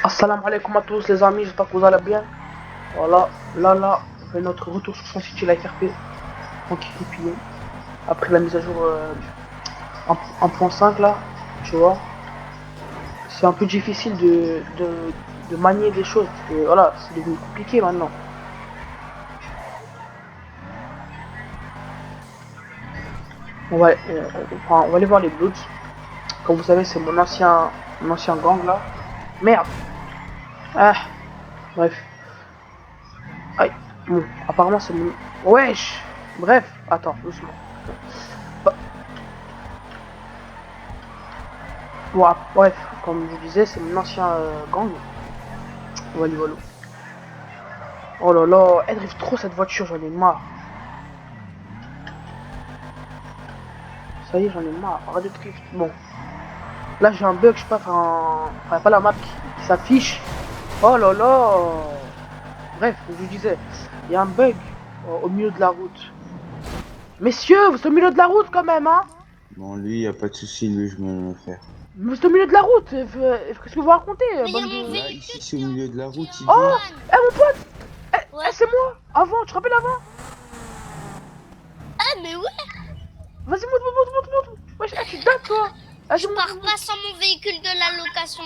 Assalamu alaikum à tous les amis, j'espère que vous allez bien. Voilà, là, on fait notre retour sur son site Life RP, tranquille et pilé. Après la mise à jour 1.5 là, tu vois, c'est un peu difficile de manier des choses. Et voilà, c'est devenu compliqué maintenant. On va aller voir les Bloods. Comme vous savez, c'est mon ancien gang là. Merde. Ah, bref. Aïe. Bon, apparemment c'est mon... Wesh. Bref, attends, doucement. Bah, bon, bref, comme je disais, c'est mon ancien gang. Voilà, voilà. Oh là là, elle drift trop cette voiture, j'en ai marre. Ça y est, j'en ai marre. Arrête de drift. Bon, là j'ai un bug, je sais pas, enfin pas la map qui s'affiche. Oh là là. Bref, comme je disais, il y a un bug au milieu de la route. Messieurs, vous êtes au milieu de la route quand même, hein? Bon, lui, y a pas de souci, lui, je m'en faire. Vous êtes au milieu de la route. Qu'est-ce que vous racontez, Mais il y a bande mon de... Là, véhicule ici, c'est au milieu de la qui est route, en il dit. Oh, panne. mon pote. Ouais. C'est moi. Avant, tu te rappelles avant? Ah, mais ouais, Vas-y, monte. Wesh, tu dates, toi. Vas-y, je pars monte. pas sans mon véhicule de la location.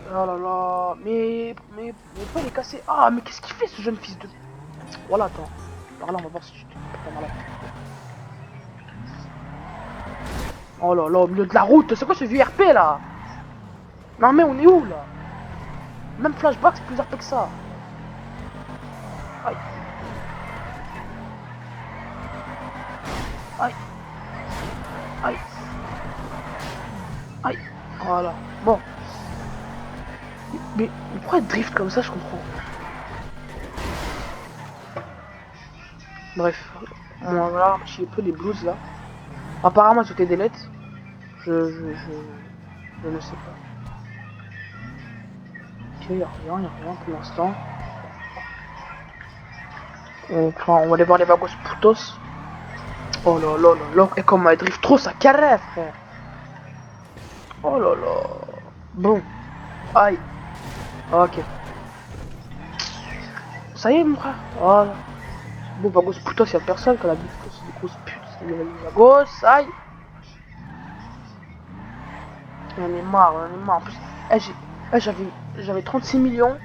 Oh là là, mais pas les casser. Ah, mais qu'est-ce qu'il fait ce jeune fils de... Voilà, attends. Par là, on va voir si tu te pas malade. Oh là là, au milieu de la route, c'est quoi ce vieux RP là? Non mais on est où là? Même flashback c'est plus RP que ça. Aïe. Aïe. Aïe. Aïe. Voilà. Bon. Mais pourquoi elle drift comme ça, je comprends. Bref. Bon, voilà, un petit peu les blues là. Apparemment c'était des lettres. Je ne sais pas. Ok, y'a rien pour l'instant. On va aller voir les vagos putos. Oh là là là là. Et comme elle drift trop, ça carré, frère. Oh là là. Bon. Aïe. Ok. Ça y est, mon frère. Voilà. Bon, vagos putos, y'a personne. Quand la vie, c'est des grosses putes. C'est des vagos. Aïe. J'en ai marre, En plus, j'avais 36 millions.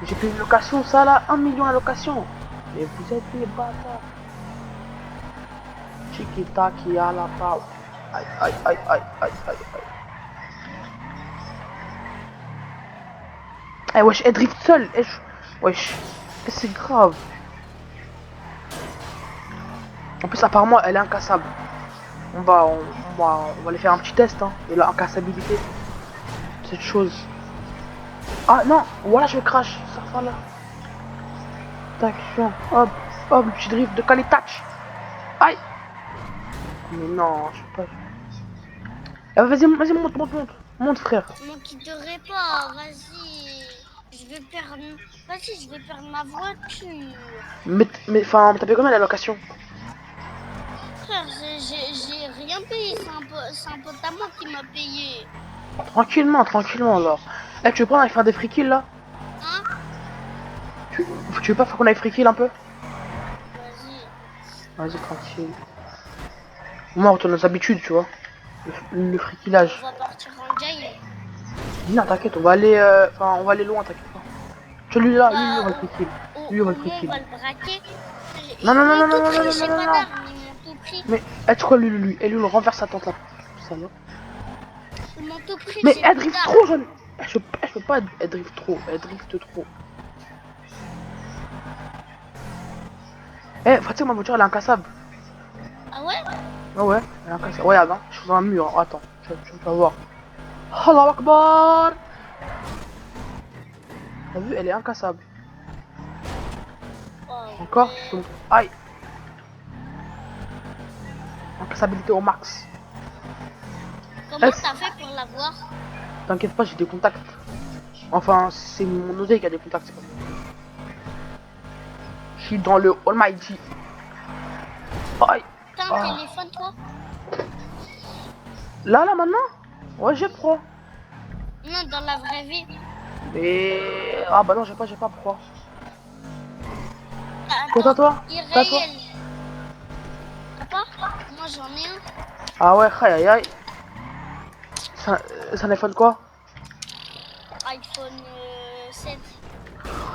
J'ai payé une location, ça là, 1 million à location. Mais vous êtes des bâtards. Chiquita qui a la pau. Aïe. Eh wesh, elle drift seule. Wesh, c'est grave. En plus, apparemment, elle est incassable. On va aller faire un petit test hein, de la incassabilité. Cette chose. Ah non, voilà, je crash. Ça là. Tac, hop, le petit drift de Kalitach. Aïe. Mais non, je peux pas. Vas-y, monte, frère. Mon quitterai pas, vas-y. Je vais perdre. Vas-y, je vais perdre ma voiture. Enfin, t'as payé combien la location? Frère, j'ai rien payé. C'est un pote à moi qui m'a payé. Tranquillement, alors. Eh, tu veux pas qu'on aille faire des free kills là? Hein? Tu veux pas qu'on aille free kill un peu? Vas-y. Vas-y, tranquille. Moi, on retourne nos habitudes, tu vois. Le free killage. On va partir en jail. Non, t'inquiète, on va aller. Enfin, on va aller loin, t'inquiète pas. Tu vois, lui là, lui, Bah, on va le free kill. Lui, on va au le free moins, on kill. va le braquer. Non, non, Ils non, m'ont non, non, tout non, pris, non, j'ai non, non, pas non. d'armes. Ils m'ont tout pris. Mais, tu crois, lui, et lui, on renverse sa tente là. Ça va. Ils m'ont tout pris, Mais j'ai elle plus drift d'armes. trop, jeune. Je peux pas, elle drift trop. Eh, tu sais, ma voiture, elle est incassable. Ah ouais? Ouais, elle est incassable. Regarde, hein, je suis dans un mur. Hein. Attends, tu vas voir. Allah Akbar. T'as vu, elle est incassable. Oh, Encore ouais. Aïe. Incassabilité au max. Comment t'as fait pour l'avoir? T'inquiète pas, j'ai des contacts. Enfin, c'est mon oseille qui a des contacts, c'est pas moi. Je suis dans le Almighty. Aïe. T'as un Ah. téléphone, toi? Là, maintenant? Ouais, j'ai 3. Non, dans la vraie vie. Mais... Ah bah non, j'ai pas, pourquoi? Quoi, Attends, toi? T'as toi? irréel. T'as pas? Moi j'en ai un. Ah ouais, aïe aïe aïe. C'est un iPhone quoi? iPhone 7.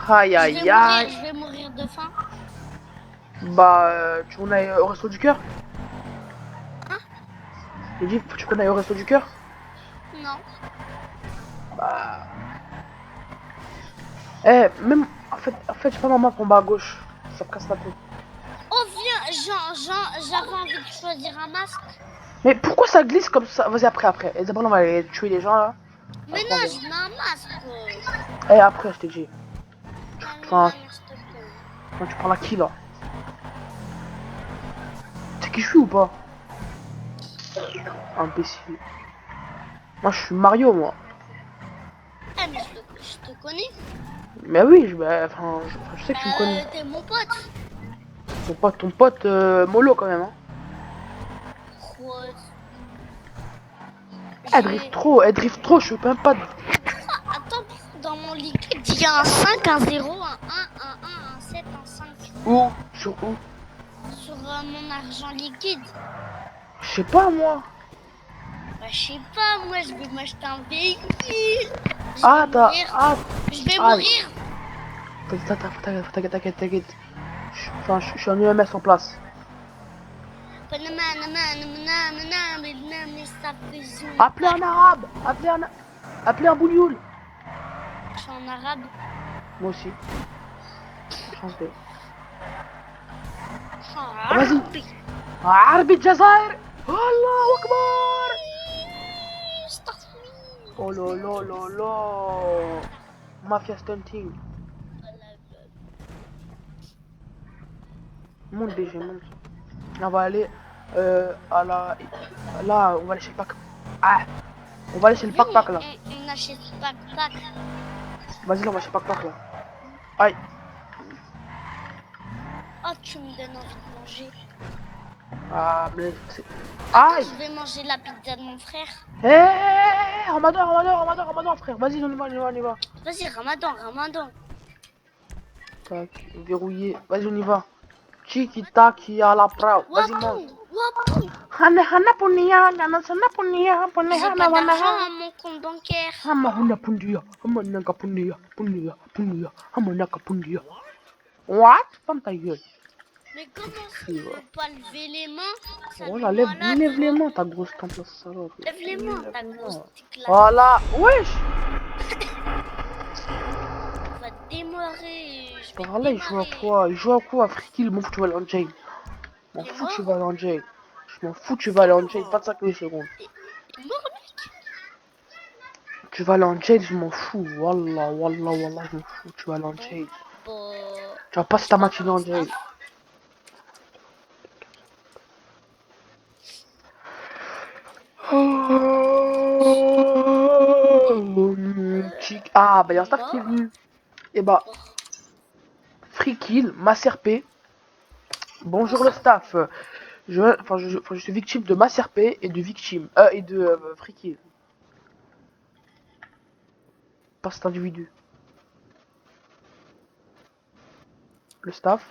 Aïe aïe aïe. Je vais mourir de faim. Bah, tu connais au resto du cœur? Hein? J'ai dit, tu connais au resto du cœur? Non. Bah... Eh, même... En fait, j'ai pas ma main pour bas à gauche. Ça me casse la tête. Oh viens, j'avais envie de choisir un masque. Mais pourquoi ça glisse comme ça? Vas-y, après. Et d'abord, on va aller tuer les gens, là. Mais Après, non, on verra. je mets un masque. Eh, après, je t'ai dit. Enfin, S'il te plaît. quand tu parles à qui, là? Tu sais qui je suis ou pas? Imbécile. Moi, je suis Mario, moi. Ah, mais je te connais. Mais oui, je sais que tu me connais. T'es mon pote. Ton pote mollo, quand même, hein. Ouais. Elle drift trop, je peux même pas... Attends, dans mon liquide, il y a un 5, un 0, un 1, un 1, un 7, un 5. Où? Sur où? Sur mon argent liquide. Je sais pas, moi. Bah, je sais pas, moi, je vais m'acheter un véhicule. Ah, t'as... Ah, Je vais ah, mourir. T'inquiète. Je suis en UMS en place. Appelez un arabe. Appelez un bougnoul. Je suis en arabe. Moi aussi. Enchanté. Oh, Vas-y. Arabi Jazair. Allahu Akbar. Oh là. Mafia stunting. Monte déjà, monte. On va aller à la... Là, on va aller chez le pack. Ah, on va aller chez le pack là. On achète pack. Vas-y, là, on va chez le pack là. Aïe. Oh, tu me donnes envie de manger. Ah, mais c'est... Attends, Aïe. je vais manger la pizza de mon frère. Hé, Ramadan, frère. Vas-y, on y va. Vas-y, Ramadan. Tac, verrouillé. Vas-y, on y va. Tiki-taki à la prao. Vas-y, monte. Wapou. Hana punia. J'ai pas d'argent à mon compte bancaire. Hamana pundia. What? Ferme ta gueule. Mais comment ça, je peux pas lever les mains? Ça Voilà, nous malade, lève les mains, ta grosse temple salope. Lève les mains, ta grosse tique là. Voilà, wesh. On va te démarrer. Je vais Par te là, démarrer. il joue à quoi? Friki, m'en fous, tu vas aller en jail. Il est mort. Je m'en fous, tu vas aller en jail. 25 millisecondes. Il est mort, mec. Tu vas aller en jail, je m'en fous. Wallah, je m'en fous. Tu vas aller en jail. Bon, Tu vas passer ta matinée en jail. Ah, bah, il y a un staff qui est venu. Et bah, free kill, Maserp. Bonjour le staff. Je suis victime de Maserp et de victime. Et de free kill. Pas cet individu. Le staff.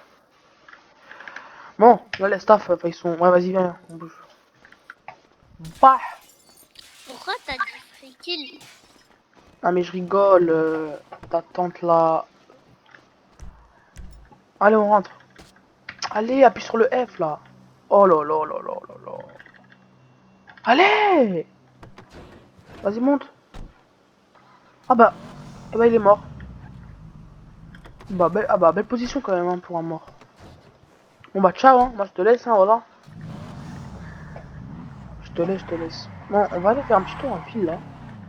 Bon, là les staff, ils sont. Ouais, vas-y, viens, on bouge. Bah. Pourquoi t'as dit free kill? Ah, mais je rigole. Ta tante là. Allez, on rentre. Allez, appuie sur le F là. Oh là. Allez. Vas-y, monte. Ah bah. Eh bah, il est mort. Bah, belle position quand même hein, pour un mort. Bon bah, ciao, hein. Moi je te laisse, hein, voilà. Je te laisse. Bon, on va aller faire un petit tour en file là.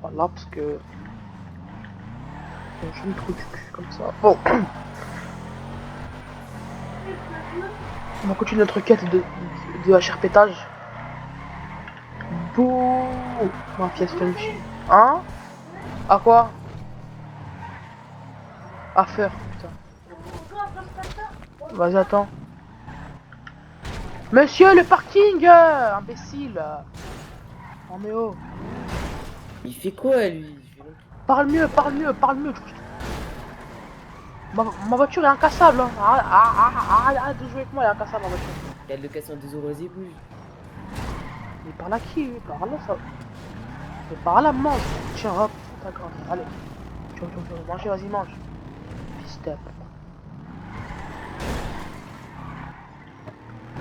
Voilà, parce que. Je me trouve du cul comme ça. Bon. On va continuer notre quête de HR pétage. Bouh. Mafia Stunty. Hein? À quoi? À faire, putain. Vas-y, attends. Monsieur, le parking! Imbécile! Oh, mais oh! Il fait quoi lui? Parle mieux, parle mieux, parle mieux. Ma voiture est incassable. Hein. Arrête de jouer avec moi, elle est incassable ma voiture. Regarde le casse en 2 € et bouge. Il parle à qui lui? Parle là, ça. Il parle à mange. Tiens, hop, ta grande. Allez. Tu vas manger, vas-y, mange. Step.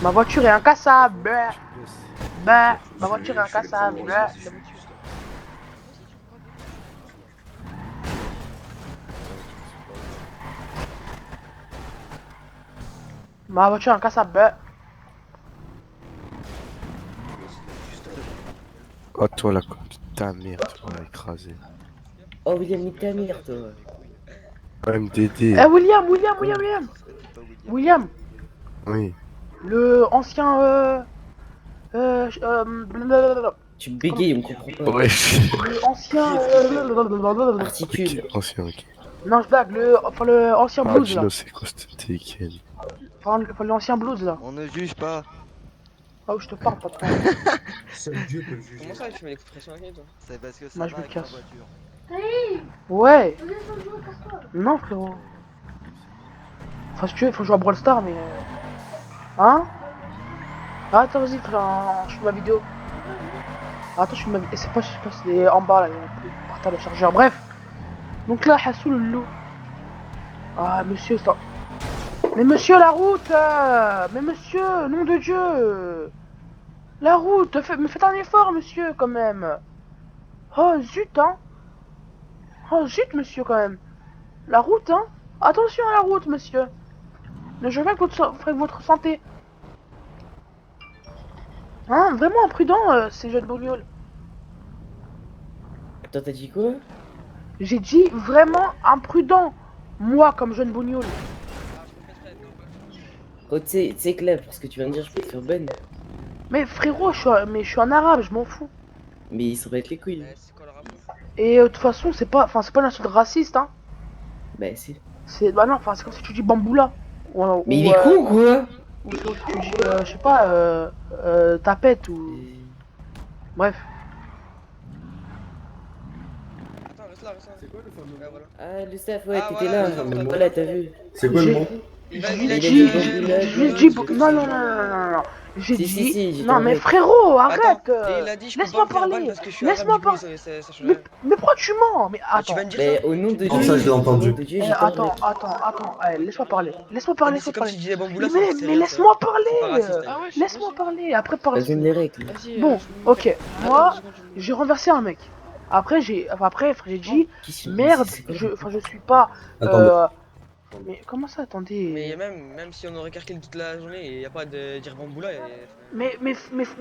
Ma voiture est incassable. Ma voiture est incassable. Ma voiture est incassable. Oh, toi, la ta mère, tu m'as écrasé. Oh, William, nique ta mère, toi. MDD. Eh, William. William. Oui. Le ancien. Blablabla. Tu bégayes, on comprend pas. Ouais. Le ancien. Articule. Ok, ancien, ok. Non, je blague. Le ancien Ah, blues là. Gino, c'est quoi cette Tekken? Enfin, l'ancien blues là. On ne juge pas. Ah, où je te parle, patron. Seul Dieu peut le juger. Comment ça, tu mets les coups de pression avec toi? C'est parce que ça Moi, je va me avec ta casse. voiture. Ouais. Non, frérot. Enfin, si tu veux, il faut jouer à Brawl Stars, mais. Hein? Ah, attends, vas-y, je filme ma vidéo. Attends, je filme ma vidéo. C'est pas, c'est en bas là, il y a un partage de chargeur. Bref. Donc là, Hassou le loup. Ah, monsieur, ça. Mais monsieur, la route mais monsieur, nom de Dieu. La route, mais faites un effort, monsieur, quand même. Oh, zut, hein. Oh, zut, monsieur, quand même. La route, hein. Attention à la route, monsieur. Ne jouez pas avec votre santé. Hein, vraiment imprudent, ces jeunes bougnoles. Attends, t'as dit quoi? J'ai dit vraiment imprudent. Moi, comme jeune bougnoule. Oh, tu sais que là, pour ce que tu viens de dire, je peux te faire ban. Mais frérot, je suis un arabe, je m'en fous. Mais ils s'en battent les couilles. Eh, c'est quoi le rapport? Et de toute façon, c'est pas une insulte raciste, hein. Bah, si. Bah non, enfin, c'est comme si tu dis bamboula. Mais il est con ou quoi? Ou si tu dis, je sais pas, tapette ou. Bref. Attends, reste là. C'est quoi le fameux? Ouais, voilà. Ah, le staff, ouais, Ah, t'étais voilà, là. le staff, Voilà, t'as vu. C'est quoi le mot? Il a dit dit bamboula, J'ai je- dit. je- Non. J'ai Si, dit. si, j'ai Non, mais compris. frérot, Attends, arrête. et il a dit je peux Laisse-moi pas me faire ban parler. parce que je suis Laisse-moi arabe, du coup, parler. ça change rien. Mais pourquoi tu mens? Mais Ah, tu attends. vas me dire Mais ça? au nom de Dieu. Oh, ça, je l'ai entendu. Au nom de Dieu, Eh, j'ai pas attends. Laisse-moi parler. Laisse-moi parler. C'est comme si je disais bamboula, Mais c'est rien, ça. laisse-moi C'est pas parler. raciste. Ah ouais, Laisse-moi parler. Après, par la Pas suite. les règles. Vas-y, Bon, je me ok. fais- Moi, Attends, 2 secondes, je me j'ai renversé un mec. Après, j'ai dit, Qui c'est- merde, c'est quoi, je suis pas. Attends, Mais comment ça, Mais attendez? même si on aurait carqué toute la journée, il n'y a pas de dire bamboula. Mais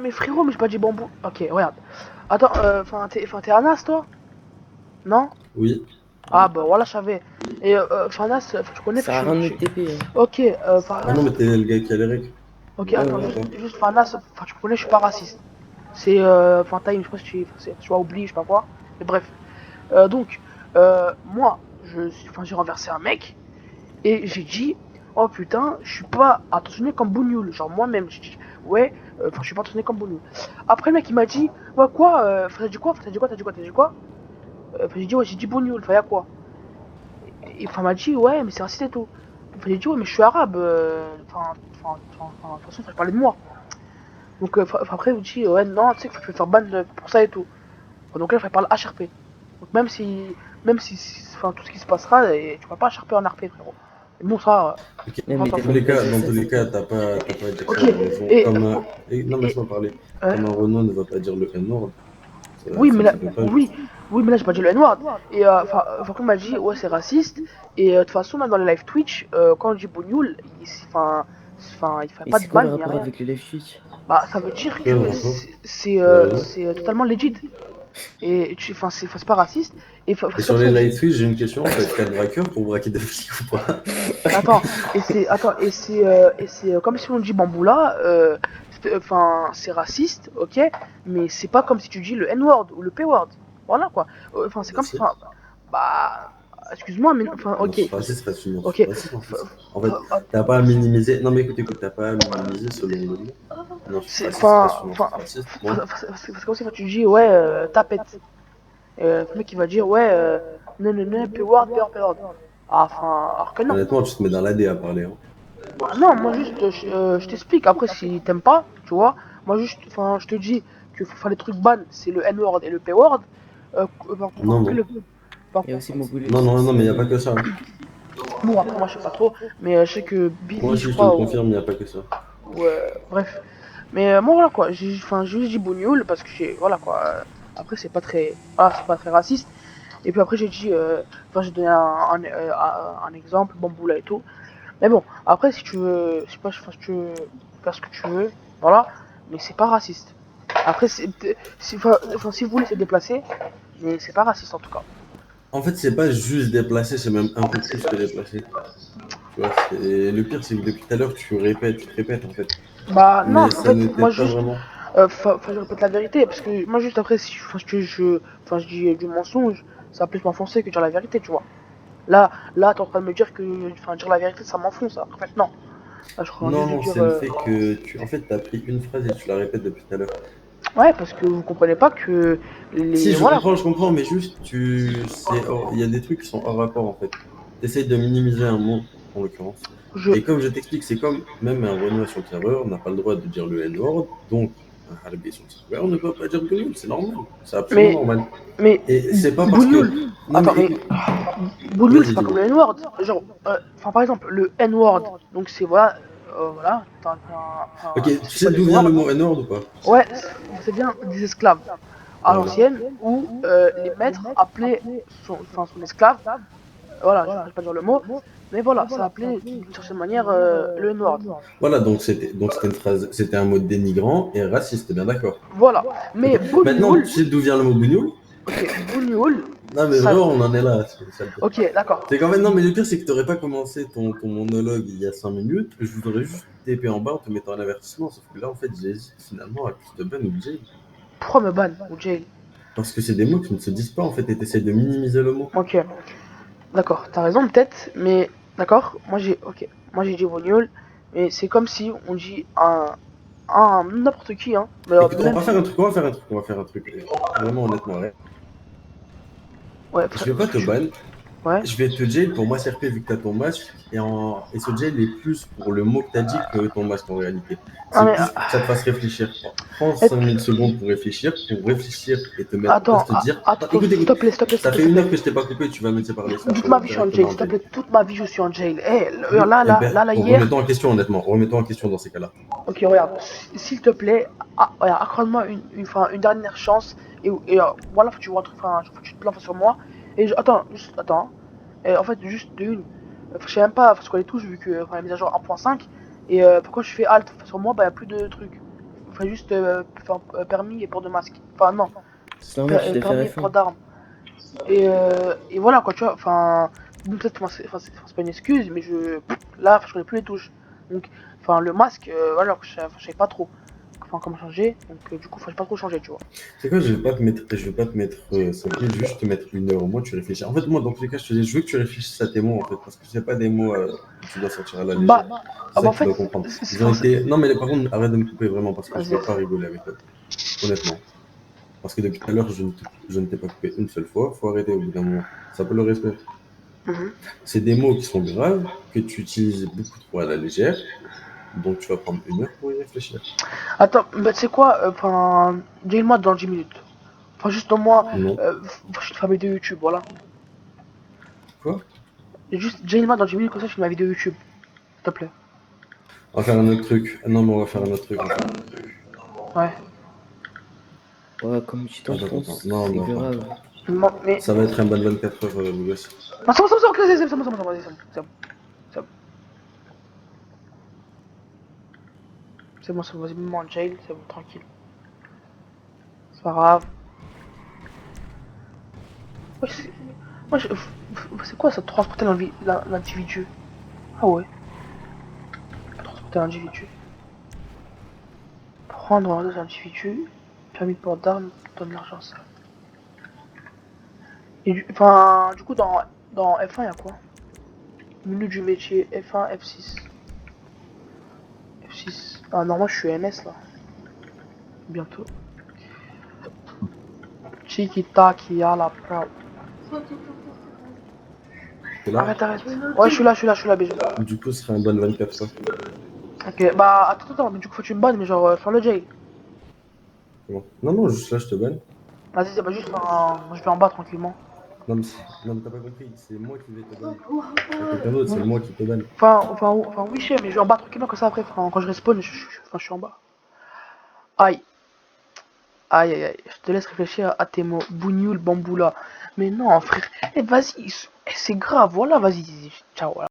frérot, mais j'ai pas dit bambou. Ok, regarde. Attends, t'es Anas, toi? Non? Oui. Ah, bah voilà, je savais. Et, Anas, tu connais? Ça a rien de TP. Hein. Ok, Ah Anas. non, mais t'es le gars qui a les règles. Ok, attends, Ouais, juste Anas, tu connais, je suis pas raciste. C'est, Time, je sais pas si tu as oublié, je sais pas quoi. Mais bref. Donc, moi, j'ai renversé un mec. Et j'ai dit, oh putain, je suis pas attentionné comme bougnoule. Genre moi-même, j'ai dit, ouais, je suis pas attentionné comme bougnoule. Après le mec il m'a dit, ouais quoi, t'as dit quoi? J'ai dit, ouais, j'ai dit bougnoule, enfin y'a quoi? Et enfin m'a dit, ouais, mais c'est raciste et tout. J'ai dit, ouais, mais je suis arabe, de toute façon, il parlait de moi. Donc après il me dit, ouais, non, tu sais que je vais faire ban pour ça et tout. Donc là, il parler HRP. Donc même si, enfin, tout ce qui se passera, et tu vas pas HRP en RP, frérot. Et bon, ça. Ok. Non, mais Dans t'as tous les cas, compris, dans ça, tous les c'est- cas, t'as pas à dire Ok, ça. Raison. et- Comme non, mais laisse-moi parler. Comme un Renault ne va pas dire le N-word. Oui, mais là, ça fait pas- oui, mais là, j'ai pas dit le N-word. Et enfin, on m'a dit, ouais, c'est raciste. Et de toute façon, même dans les live Twitch, quand on dit Bougnoul, il fait Mais pas c'est de quoi ban, le il y a rapport rien. avec le live Twitch? Bah, ça veut dire Quel que rapport c'est totalement legit. Et c'est pas raciste. Et Et sur les live Twitch, j'ai une question. Faut être 4 braqueurs pour braquer des flics ou pas? et c'est comme si on dit bamboula, enfin c'est raciste, ok, mais c'est pas comme si tu dis le N-word ou le P-word, voilà quoi. Enfin c'est comme si, enfin, bah, excuse-moi, mais enfin ok, Raciste reste une ok. raciste, en fait, t'as pas à minimiser. Non, mais écoute, t'as pas à minimiser selon le mot. Non, C'est raciste enfin, reste une raciste. Bon. c'est comme si tu dis ouais tapette. Et le mec il va dire ouais, non, non, non, P-word, P-word. Ah, enfin, alors que non. Honnêtement, tu te mets dans l'AD à parler. Hein. Bah, non, moi juste, je t'explique. Après, si t'aimes pas, tu vois, moi juste, enfin, je te dis que faut faire les trucs ban, c'est le N-word et le P-word. Non, Après, non. par- Il y a aussi Mogulus. Non, mais il n'y a pas que ça. Hein. bon, après, moi je sais pas trop, mais je sais que Moi Billy, je aussi, je te le crois, confirme, il n'y a pas que ça. bref. Mais moi, voilà quoi, enfin, j'ai juste dit bougnoul parce que voilà quoi. Après, c'est pas très raciste. Et puis après, j'ai dit, enfin, j'ai donné un exemple, bamboula et tout. Mais bon, après, si tu veux, je sais pas, enfin, si tu veux faire ce que tu veux, voilà, mais c'est pas raciste. Après, si vous voulez se déplacer, mais c'est pas raciste en tout cas. En fait, c'est pas juste déplacé, c'est même un peu plus que déplacé. Tu vois, le pire, c'est que depuis tout à l'heure, tu te répètes en fait. Bah non, Mais en ça fait, ne moi t'aide pas juste, vraiment. je répète la vérité, parce que moi juste après, si enfin, enfin, je dis du mensonge, ça va plus m'enfoncer que dire la vérité, tu vois. Là, t'es en train de me dire que, enfin, dire la vérité, ça m'enfonce, alors qu'en fait, non. Là, je suis en train juste Non, de non, dire, c'est le fait que en fait, t'as pris une phrase et tu la répètes depuis tout à l'heure. ouais, parce que vous comprenez pas que Si, voilà, je comprends, mais juste, il y a des trucs qui sont hors rapport en fait. T'essayes de minimiser un mot, en l'occurrence. je, Et comme je t'explique, c'est comme même un Renoir sur le serveur n'a pas le droit de dire le N-word, donc un Harbi sur le serveur ne peut pas dire Gnoul, c'est normal, c'est absolument mais, normal. mais, Et c'est pas parce que. bougnoul, Non, mais attends, mais écoute, bougnoul, c'est vas-y, pas comme dis-moi. le N-word. Genre, enfin, par exemple, le N-word, donc c'est, voilà, Ok, tu c'est quoi sais le d'où vient le N-word? mot N-word ou pas? Ouais, c'est bien des esclaves à Voilà. l'ancienne où les maîtres appelaient son esclave, voilà, je ne vais pas dire le mot, mais voilà, ça appelait d'une certaine manière le N-word. Voilà, donc c'était une phrase, c'était un mot dénigrant et raciste, bien d'accord. Voilà, Ok. mais Maintenant, tu bougnoul, sais d'où vient le mot bougnoul? ok, bougnoul, Non, mais ça, vraiment, on en est là. C'est ça le pire. ok, d'accord. C'est qu'en fait, non, mais le pire, c'est que t'aurais pas commencé ton monologue il y a 5 minutes. Je vous aurais juste TP en bas en te mettant un avertissement. Sauf que là, en fait, j'hésite finalement à plus te ban ou de jail. Pourquoi me ban ou jail? Parce que c'est des mots qui ne se disent pas, en fait, et t'essayes de minimiser le mot. Ok, d'accord, t'as raison peut-être, mais d'accord, moi j'ai dit bougnoul, mais c'est comme si on dit un n'importe qui, hein, mais Écoute, on même va si, faire un truc, on va faire un truc, on va faire un truc. Vraiment, honnêtement, ouais. ouais, Je vais pas ce que te tu, ban, ouais. je vais te jail pour moi CRP vu que t'as ton masque. Et ce jail est plus pour le mot que t'as dit que ton masque en réalité. Ah C'est mais plus pour que ça te fasse réfléchir. Prends Et 5000 secondes pour réfléchir et te mettre. Pas attends, se dire. Attends, attends, écoute, s'il te écoute. plaît, s'il te plaît, s'il te Ça plaît, fait s'il te une plaît. heure que je t'ai pas coupé, tu vas me laisser parler, s'il te Toute plaît, ma ou vie, je suis en jail, directement s'il en te jail. plaît, toute ma vie, je suis en jail. Oui, eh ben, Hier. remettons en question dans ces cas-là. Ok, regarde, s'il te plaît, regarde, accorde-moi enfin, une dernière chance. Voilà, faut que tu vois un truc, enfin, faut que tu te plantes sur moi. Attends, juste, attends. Et en fait, juste de une. Je sais même pas, parce qu'on les touche, vu que enfin, la mise à jour 1.5. Et pourquoi je fais alt sur moi, bah, y a plus de trucs. Enfin, juste permis et port de masque. Enfin, non, C'est normal, tu dois permis faire et port F1. d'armes. Et voilà quoi, tu vois, enfin, bon, peut-être moi, c'est pas une excuse, mais là, je connais plus les touches. Donc, enfin, le masque, voilà, je savais pas trop enfin, comment changer, donc du coup, faut pas trop changer, tu vois. C'est quoi, je vais pas te mettre 5000, je vais juste te mettre une heure au moins, tu réfléchis. En fait, moi, dans tous les cas, je veux que tu réfléchisses à tes mots, en fait, parce que c'est pas des mots que tu dois sortir à la légère. Bah, C'est ça en que tu fait, dois comprendre. Ils ont été. Non, mais par contre, arrête de me couper vraiment, parce que je vas-y. veux pas rigoler avec toi. Honnêtement. Parce que depuis tout à l'heure, je ne t'ai pas coupé une seule fois. Faut arrêter au bout d'un moment. Ça peut le respect. Mhm. C'est des mots qui sont graves, que tu utilises beaucoup trop à la légère, donc tu vas prendre une heure pour y réfléchir. Attends, bah, tu sais quoi, enfin, dis-moi dans 10 minutes. Enfin, juste au moins, Non. je te fais ma vidéo YouTube, voilà. Quoi? Juste, dis-moi dans 10 minutes, comme ça, je fais ma vidéo YouTube, s'il te plaît. On va faire un autre truc. Non, mais on va faire un autre truc. Ouais. Ouais, comme tu Attends. t'enfonces, Non, c'est non, attends. grave. Non, mais. Ça va être un ban 24 heures, le gosse. Ah, c'est bon, ok, c'est bon, vas-y, c'est bon. C'est bon, vas-y, mets-moi en jail, c'est bon, tranquille. C'est pas grave. Ouais, c'est quoi ça, transporter l'individu? Ah ouais, transporter l'individu. Prendre deux individus, permis de port d'armes, donne de l'argent ça. Enfin, du coup, dans F1, il y a quoi? Menu du métier, F1, F6. F6. Ah, normalement, je suis MS là. Bientôt. Tiki-taki à la proud. T'es là? Arrête, arrête. Ouais, je suis là, BG. Du coup, ce serait un bon 24 heures. Ok, bah attends, mais du coup, faut que tu me bannes, mais genre, faire le J. Comment? Non, non, juste là, je te banne. Vas-y, bah juste, je vais en bas tranquillement. Non, mais, non, mais t'as pas compris, c'est moi qui vais te banner. C'est pas quelqu'un d'autre, c'est moi qui te banne. Enfin, oui, je sais, mais je vais en bas tranquillement, comme ça après, quand je respawn, je suis en bas. Aïe, aïe, je te laisse réfléchir à tes mots. Bougnoul, bamboula. Mais non, frère, vas-y, c'est grave, voilà, vas-y, ciao. Voilà.